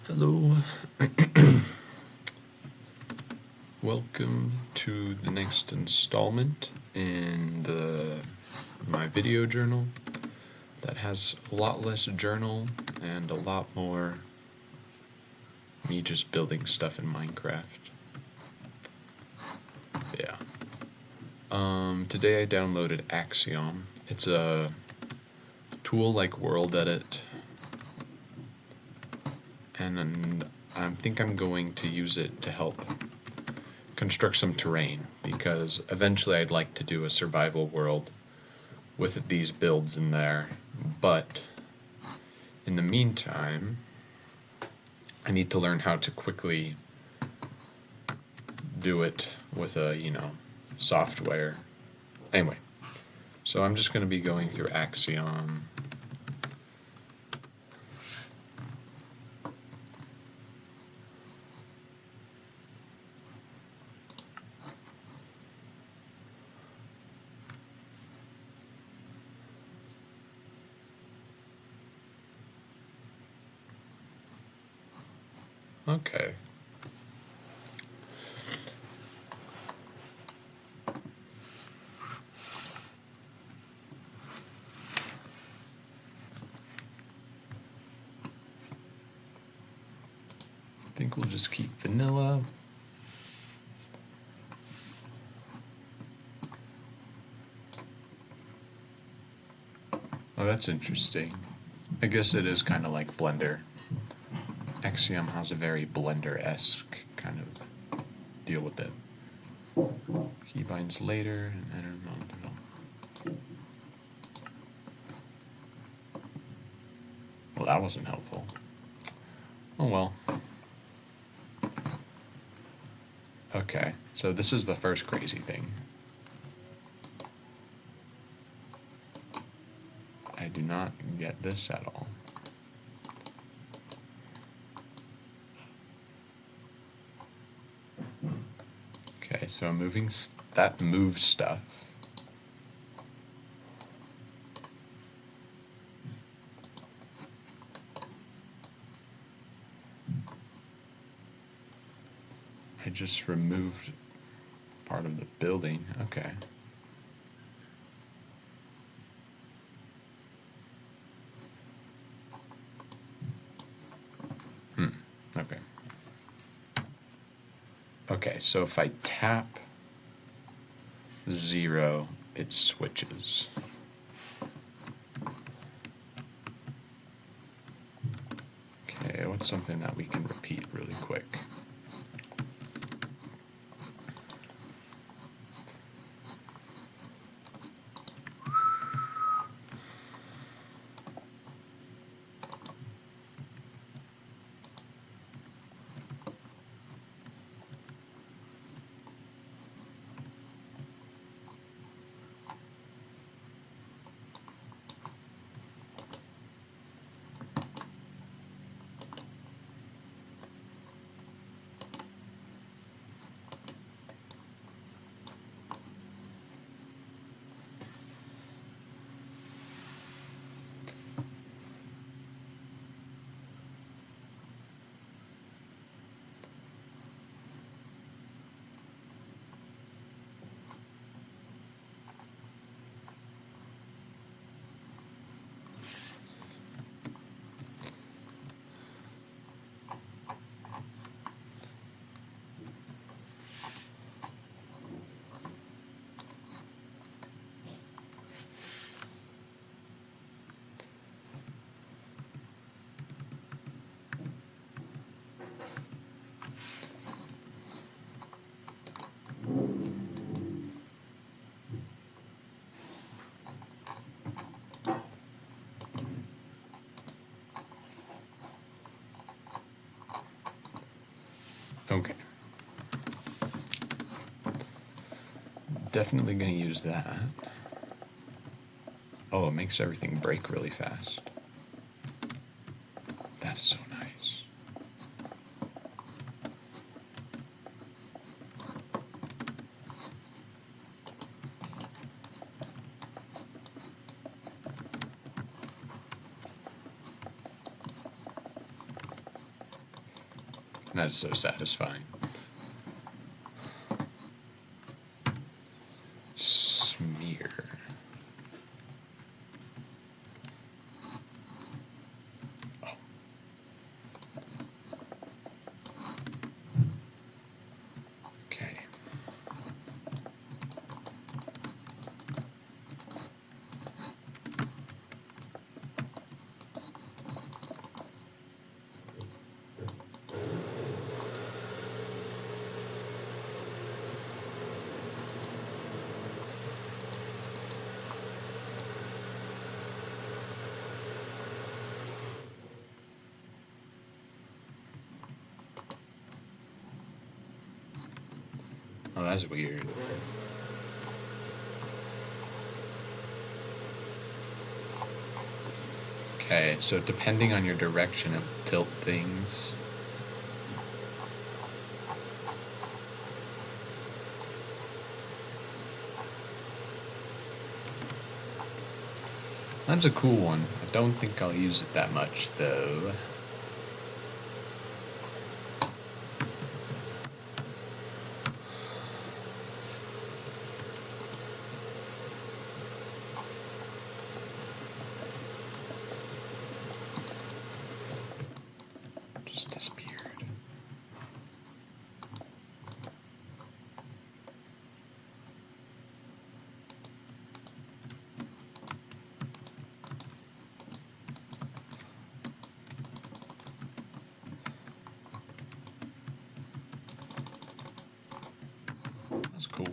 Hello. Welcome to the next installment in my video journal that has a lot less journal and a lot more me just building stuff in Minecraft. Yeah. Today I downloaded Axiom. It's a tool like World Edit, and I think I'm going to use it to help construct some terrain, because eventually I'd like to do a survival world with these builds in there, but in the meantime I need to learn how to quickly do it with a, software. Anyway, so I'm just going to be going through Axiom. Okay. I think we'll just keep vanilla. Oh, that's interesting. I guess it is kind of like Blender. Axiom has a very Blender-esque kind of deal with it. Keybinds later and enter mode development. Well, that wasn't helpful. Oh well. Okay, so this is the first crazy thing. I do not get this at all. Okay, so I'm moving that moves stuff. I just removed part of the building. Okay. Okay. Okay, so if I tap 0, it switches. Okay, what's something that we can repeat really quick? Okay. Definitely going to use that. Oh, it makes everything break really fast. That is so nice. That is so satisfying. Smear. Oh. Okay. Oh, that's weird. Okay, so depending on your direction, it will tilt things. That's a cool one. I don't think I'll use it that much, though. Just disappeared. That's cool.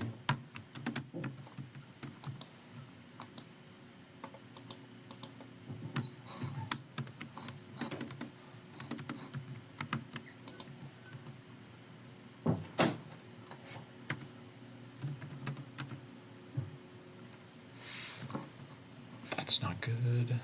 That's not good.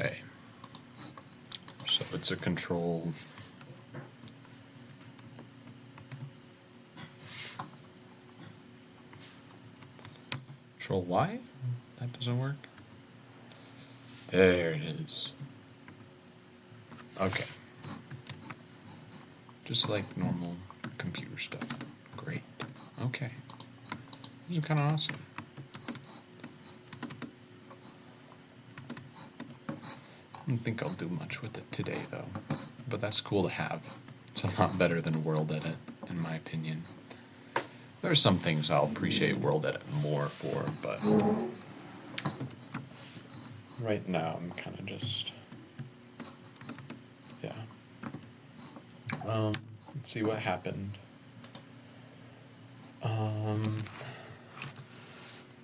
Okay. So it's a control. Control Y? That doesn't work. There it is. Okay. Just like normal computer stuff. Great. Okay. This is kind of awesome. I don't think I'll do much with it today, though. But that's cool to have. It's a lot better than World Edit, in my opinion. There are some things I'll appreciate World Edit more for, but right now I'm kind of just, yeah. Let's see what happened.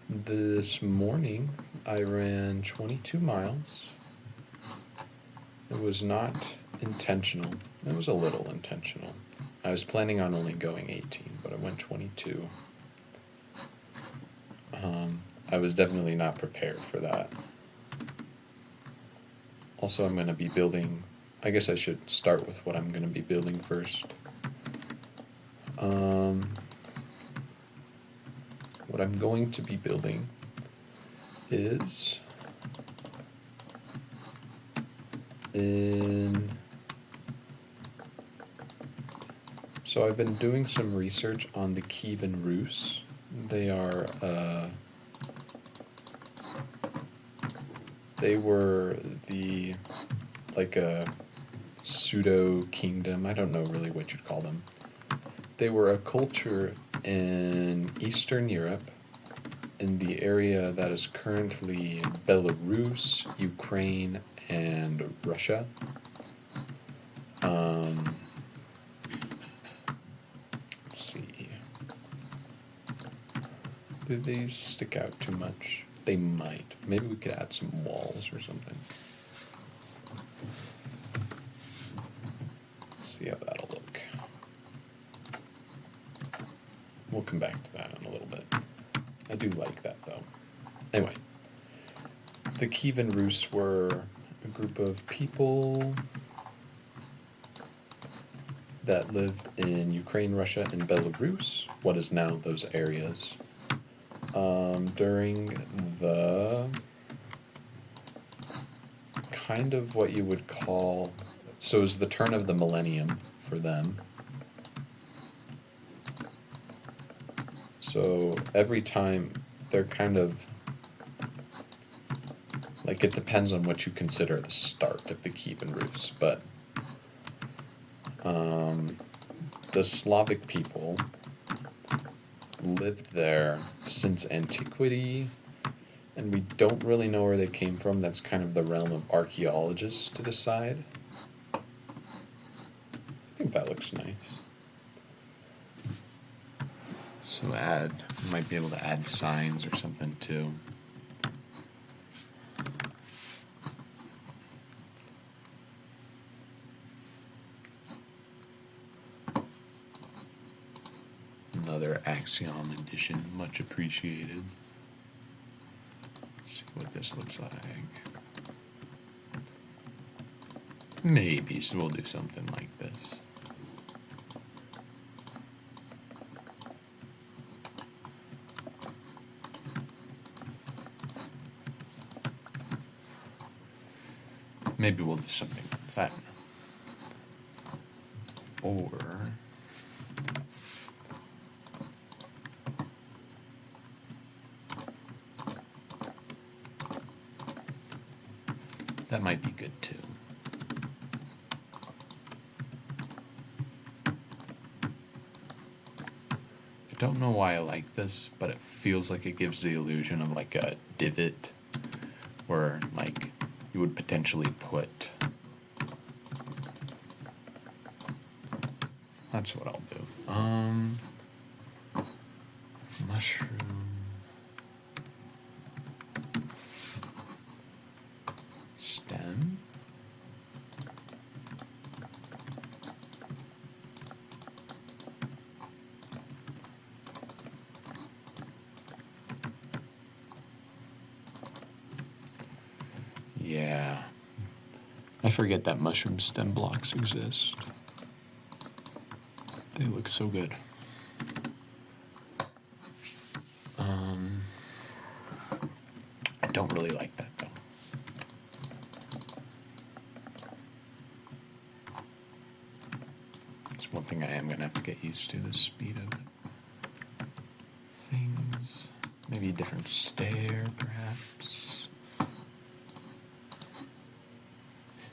This morning I ran 22 miles. It was not intentional. It was a little intentional. I was planning on only going 18, but I went 22. I was definitely not prepared for that. Also, I'm going to be building I guess I should start with what I'm going to be building first. What I'm going to be building is so I've been doing some research on the Kievan Rus. They were like a pseudo kingdom. I don't know really what you'd call them. They were a culture in Eastern Europe, in the area that is currently Belarus, Ukraine, and Russia. Let's see. Do they stick out too much? They might. Maybe we could add some walls or something. See how that'll look. We'll come back to that in a little bit. I do like that, though. Anyway, the Kievan Rus were a group of people that lived in Ukraine, Russia, and Belarus, what is now those areas, during the kind of what you would call, so it was the turn of the millennium for them. So every time they're kind of, like, it depends on what you consider the start of the Kievan Rus, but the Slavic people lived there since antiquity, and we don't really know where they came from. That's kind of the realm of archaeologists to decide. I think that looks nice. So might be able to add signs or something too. Another axiom edition, much appreciated. Let's see what this looks like. Maybe, so we'll do something like this. Maybe we'll do something like that. Or that might be good too. I don't know why I like this, but it feels like it gives the illusion of like a divot where like you would potentially put. That's what I'll do. Mushroom. Stem. Yeah. I forget that mushroom stem blocks exist. They look so good. I don't really like that though. It's one thing I am gonna have to get used to, the speed of it. Things, maybe a different stair, perhaps.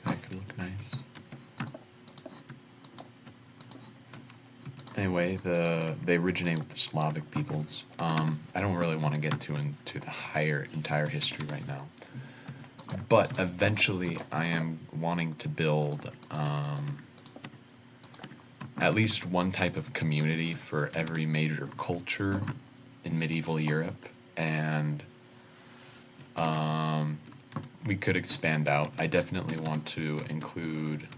That could look nice. Anyway, they originate with the Slavic peoples. I don't really want to get into the entire history right now. But eventually I am wanting to build at least one type of community for every major culture in medieval Europe. And we could expand out. I definitely want to include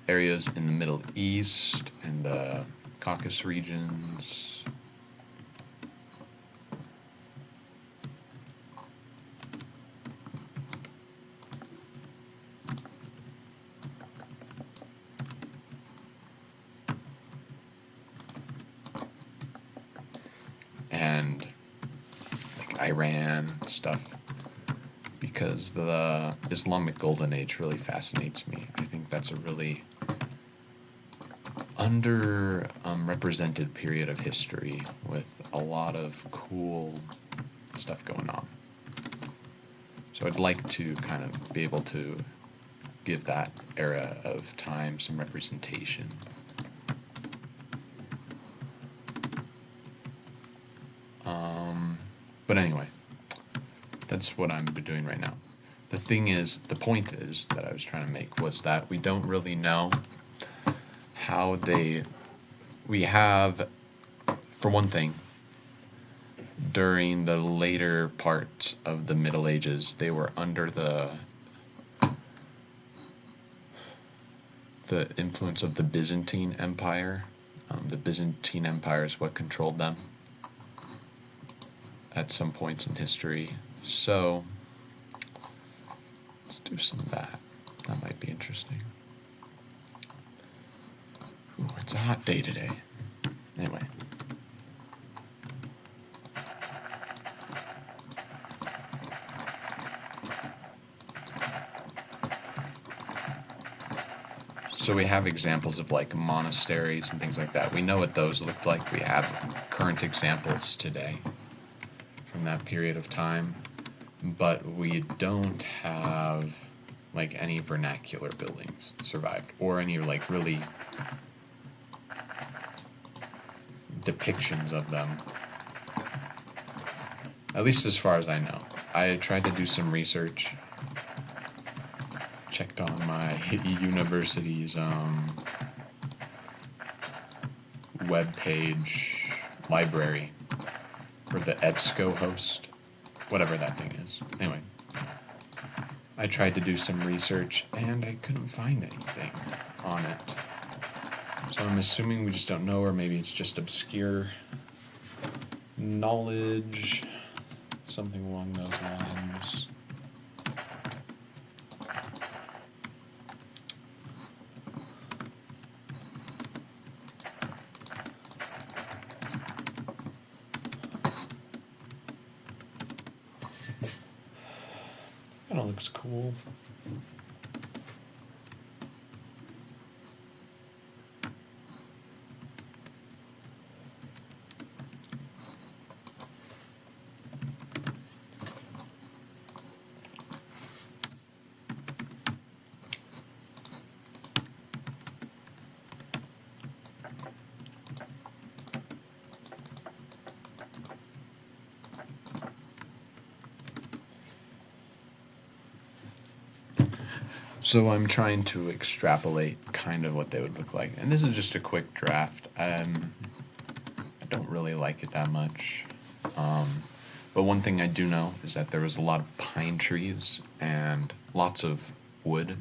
areas in the Middle East and the Caucasus regions. Iran stuff, because the Islamic Golden Age really fascinates me. I think that's a really represented period of history with a lot of cool stuff going on. So I'd like to kind of be able to give that era of time some representation. But anyway, that's what I'm doing right now. The point is that I was trying to make was that we don't really know how we have, for one thing, during the later part of the Middle Ages, they were under the influence of the Byzantine Empire. The Byzantine Empire is what controlled them at some points in history. So let's do some of that. That might be interesting. Ooh, it's a hot day today. Anyway. So we have examples of like monasteries and things like that. We know what those looked like. We have current examples today from that period of time, but we don't have like any vernacular buildings survived or any like really depictions of them, at least as far as I know. I tried to do some research, checked on my university's webpage library for the EBSCO host, whatever that thing is. Anyway, I tried to do some research and I couldn't find anything on it. So I'm assuming we just don't know, or maybe it's just obscure knowledge, something along those lines. Kind of looks cool. So I'm trying to extrapolate kind of what they would look like. And this is just a quick draft. I don't really like it that much. But one thing I do know is that there was a lot of pine trees and lots of wood.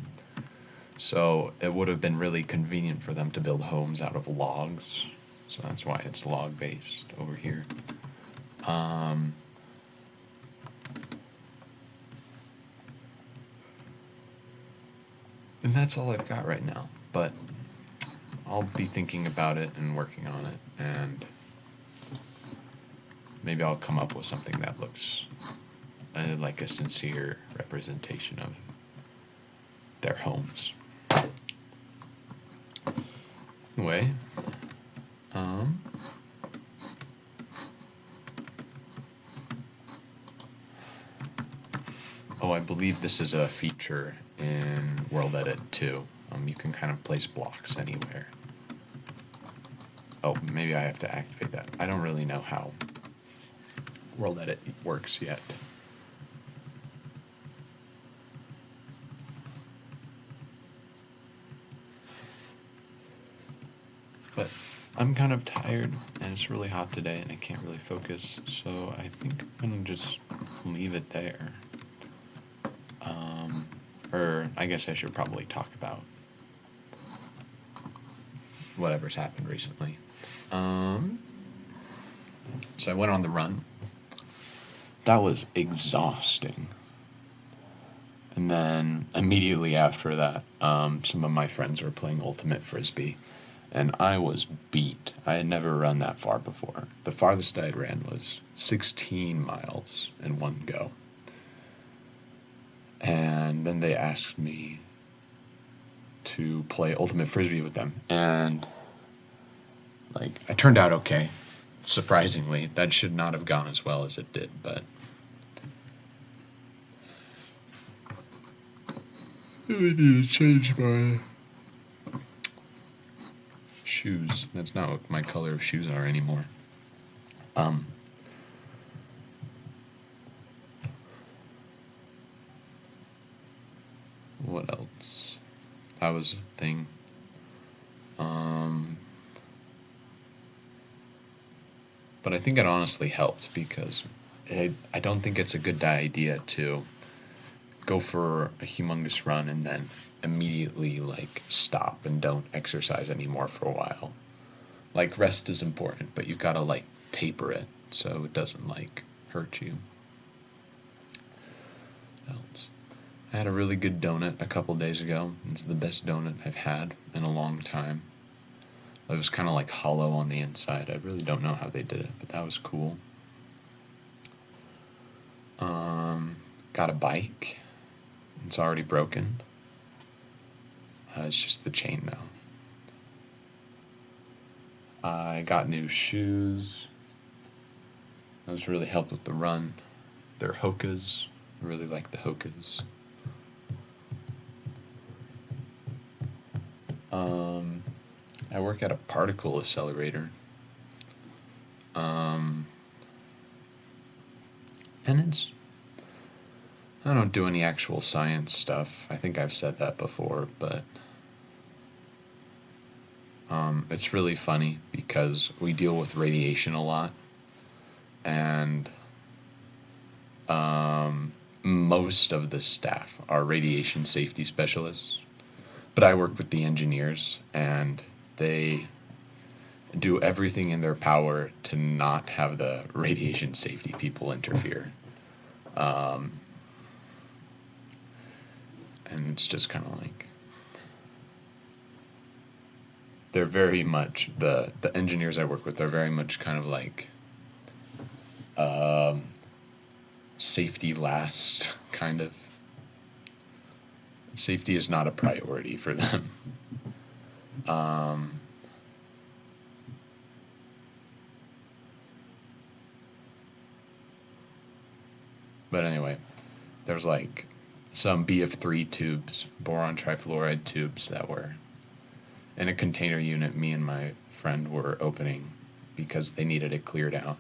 So it would have been really convenient for them to build homes out of logs. So that's why it's log-based over here. And that's all I've got right now, but I'll be thinking about it and working on it, and maybe I'll come up with something that looks like a sincere representation of their homes. Anyway, I believe this is a feature in World Edit 2. You can kind of place blocks anywhere. Oh, maybe I have to activate that. I don't really know how World Edit works yet. But I'm kind of tired, and it's really hot today, and I can't really focus, so I think I'm going to just leave it there. Or I guess I should probably talk about whatever's happened recently. So I went on the run. That was exhausting. And then immediately after that, some of my friends were playing Ultimate Frisbee. and I was beat. I had never run that far before. The farthest I had ran was 16 miles in one go. And then they asked me to play Ultimate Frisbee with them. And, like, I turned out okay. Surprisingly, that should not have gone as well as it did, but I really need to change my shoes. That's not what my color of shoes are anymore. What else? That was a thing. But I think it honestly helped because I don't think it's a good idea to go for a humongous run and then immediately like stop and don't exercise anymore for a while. Like rest is important, but you gotta like taper it so it doesn't like hurt you. Else. I had a really good donut a couple days ago. It was the best donut I've had in a long time. It was kind of like hollow on the inside. I really don't know how they did it, but that was cool. Got a bike. It's already broken. It's just the chain though. I got new shoes. Those really helped with the run. They're Hokas. I really like the Hokas. I work at a particle accelerator. And I don't do any actual science stuff. I think I've said that before, but it's really funny because we deal with radiation a lot, and most of the staff are radiation safety specialists, but I work with the engineers, and they do everything in their power to not have the radiation safety people interfere. And it's just kind of like, they're very much, the engineers I work with are very much kind of like safety last, kind of. Safety is not a priority for them. But anyway, there's like some BF3 tubes, boron trifluoride tubes, that were in a container unit me and my friend were opening because they needed it cleared out.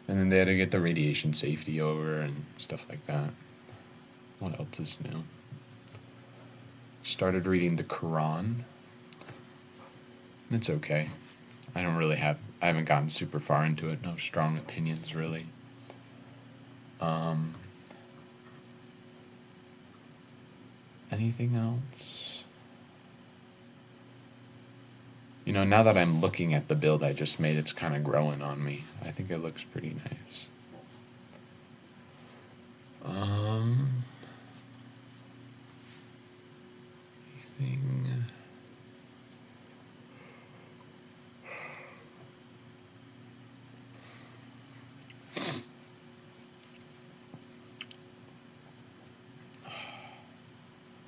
And then they had to get the radiation safety over and stuff like that. What else is new? Started reading the Quran. It's okay. I haven't gotten super far into it. No strong opinions, really. Anything else? You know, now that I'm looking at the build I just made, it's kind of growing on me. I think it looks pretty nice. Anything?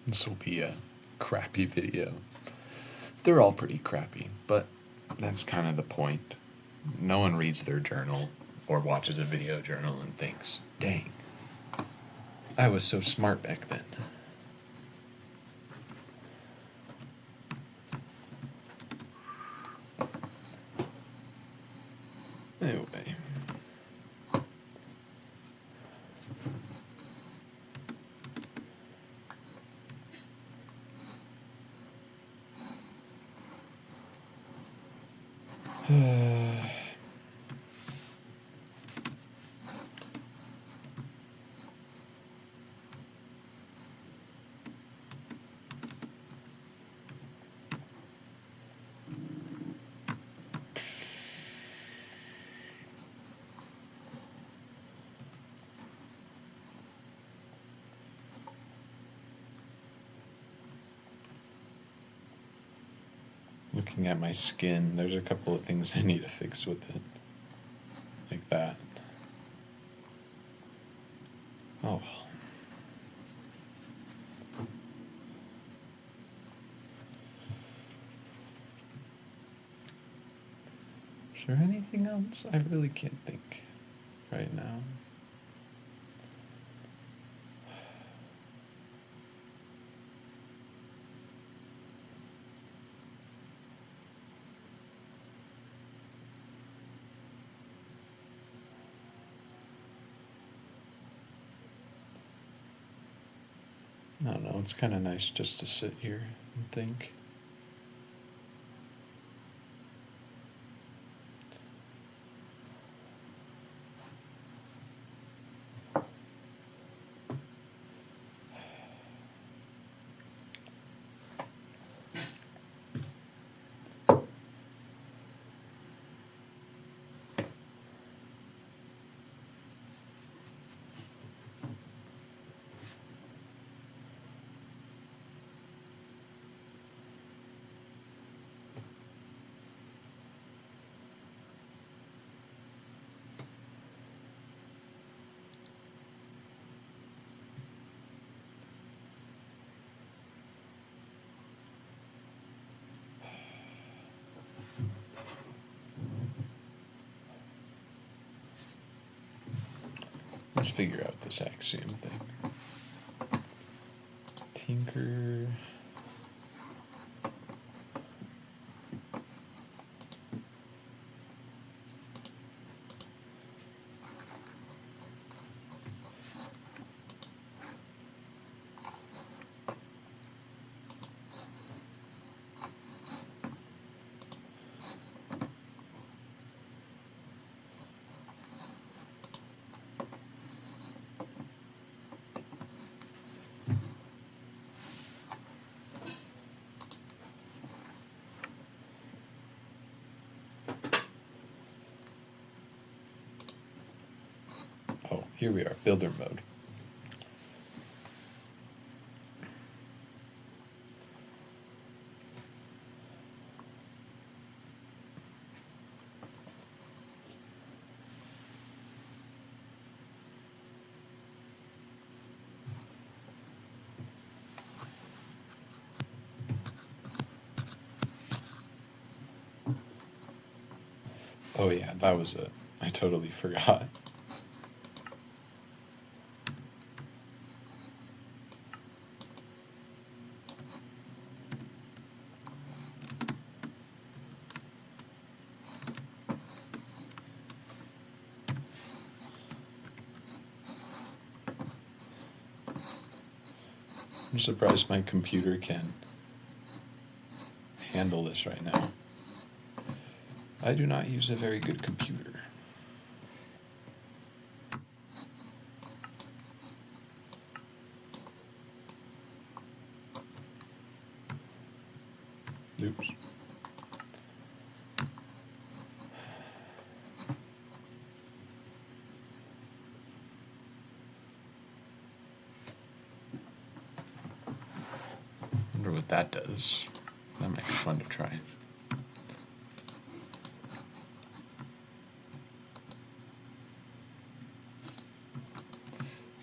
This will be a crappy video. They're all pretty crappy, but that's kind of the point. No one reads their journal or watches a video journal and thinks, dang, I was so smart back then. Anyway. looking at my skin, there's a couple of things I need to fix with it. Like that. Oh well. Is there anything else? I really can't think right now. I don't know, it's kind of nice just to sit here and think. Let's figure out this axiom thing. Tinker. Oh, here we are, builder mode. Oh yeah, that was it. I totally forgot. I'm surprised my computer can handle this right now. I do not use a very good computer. Oops. Wonder what that does. That might be fun to try.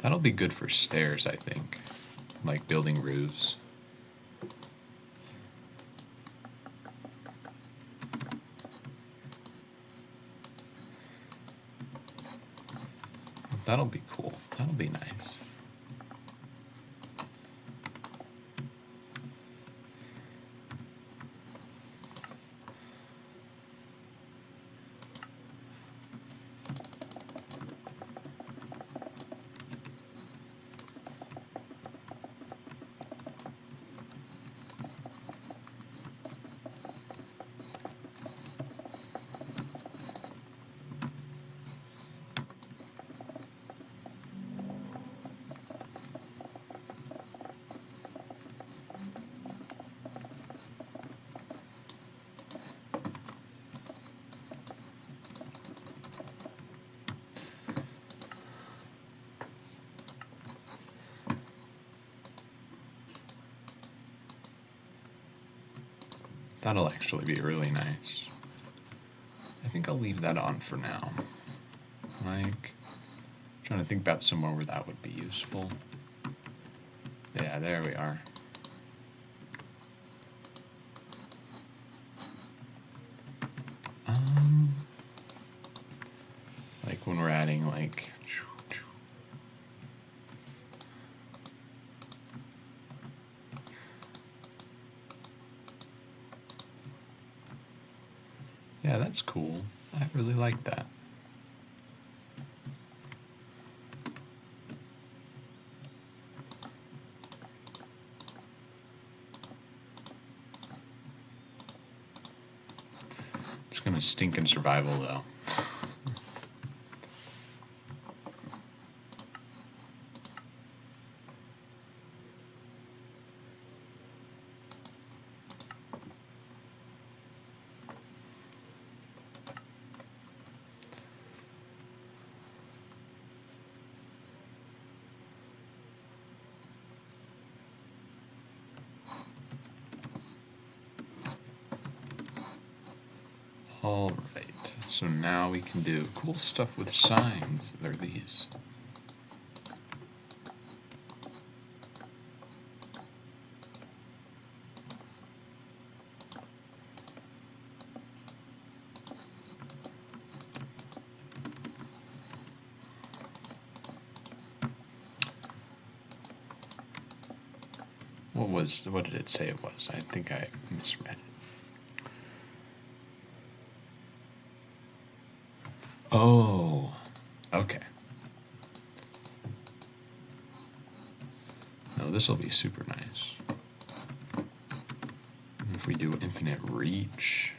That'll be good for stairs, I think. Like building roofs. That'll be cool. That'll be nice. That'll actually be really nice. I think I'll leave that on for now. Like, trying to think about somewhere where that would be useful. Yeah, there we are. Like when we're adding like yeah, that's cool. I really like that. It's gonna stink in survival though. All right, so now we can do cool stuff with signs. They're these. What did it say it was? I think I misread it. Oh, okay. No, this will be super nice. If we do infinite reach.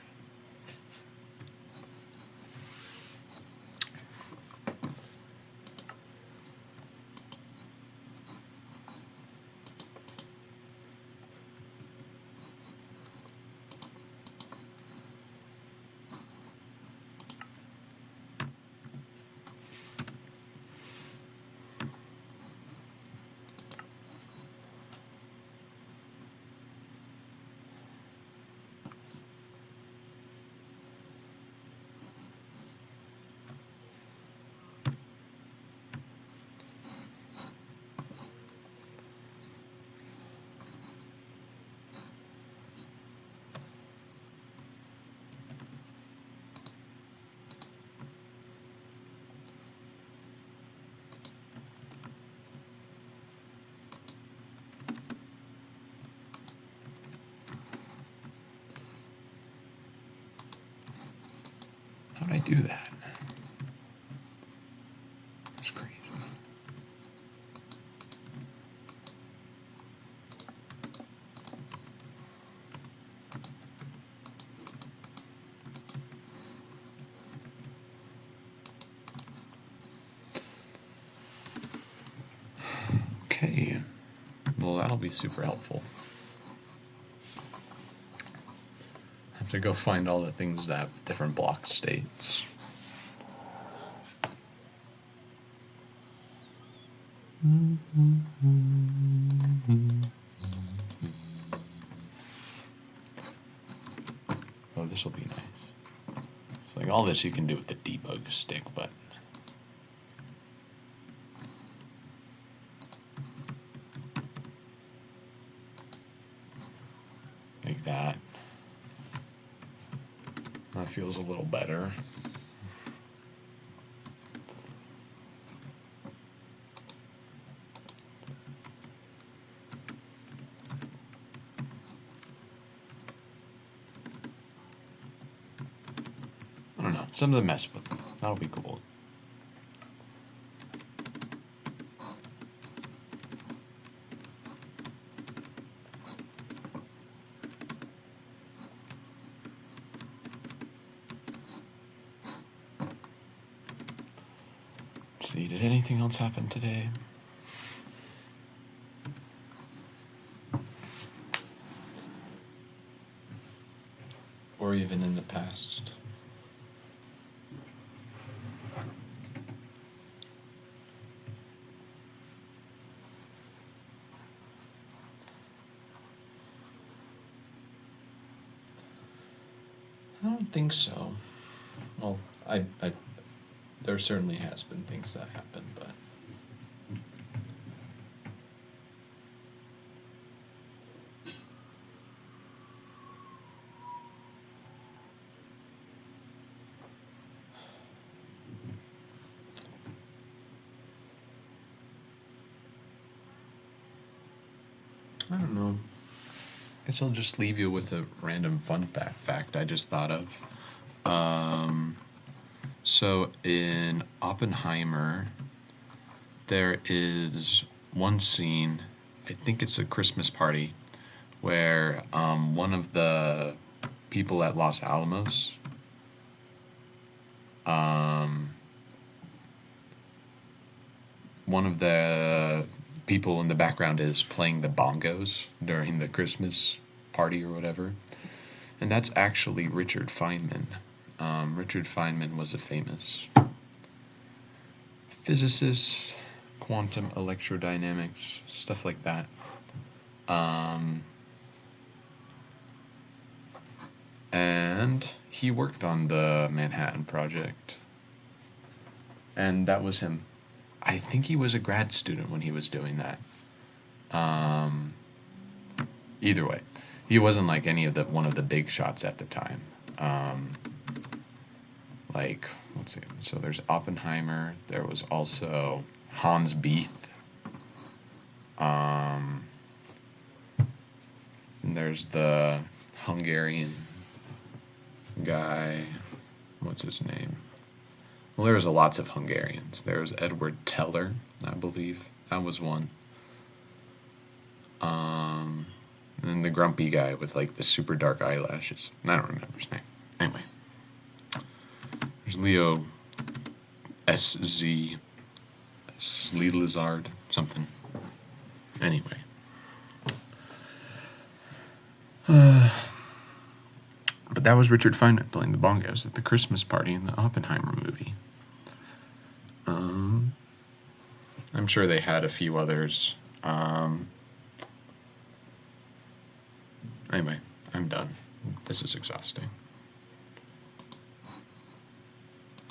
How did I do that? That's crazy. Okay, well that'll be super helpful. Have to go find all the things that have different block states. Oh, this will be nice. So like all this you can do with the debug stick, but like that. That feels a little better. I don't know, something to mess with. That'll be cool. Let's see, did anything else happen today? Or even in the past? I don't think so. Well, there certainly has been things that happen, but I don't know. Guess I'll just leave you with a random fun fact I just thought of. So in Oppenheimer, there is one scene, I think it's a Christmas party, where one of the people at Los Alamos, one of the people in the background is playing the bongos during the Christmas party or whatever. And that's actually Richard Feynman. Richard Feynman was a famous physicist, quantum electrodynamics, stuff like that. And he worked on the Manhattan Project. And that was him. I think he was a grad student when he was doing that. Either way, he wasn't like one of the big shots at the time. Like, let's see. So there's Oppenheimer. There was also Hans Bethe. And there's the Hungarian guy. What's his name? Well, there was lots of Hungarians. There was Edward Teller, I believe. That was one. And then the grumpy guy with like the super dark eyelashes. I don't remember his name. Anyway. There's Leo S.Z. Slelizard, something. Anyway. But that was Richard Feynman playing the bongos at the Christmas party in the Oppenheimer movie. I'm sure they had a few others. Anyway, I'm done. This is exhausting.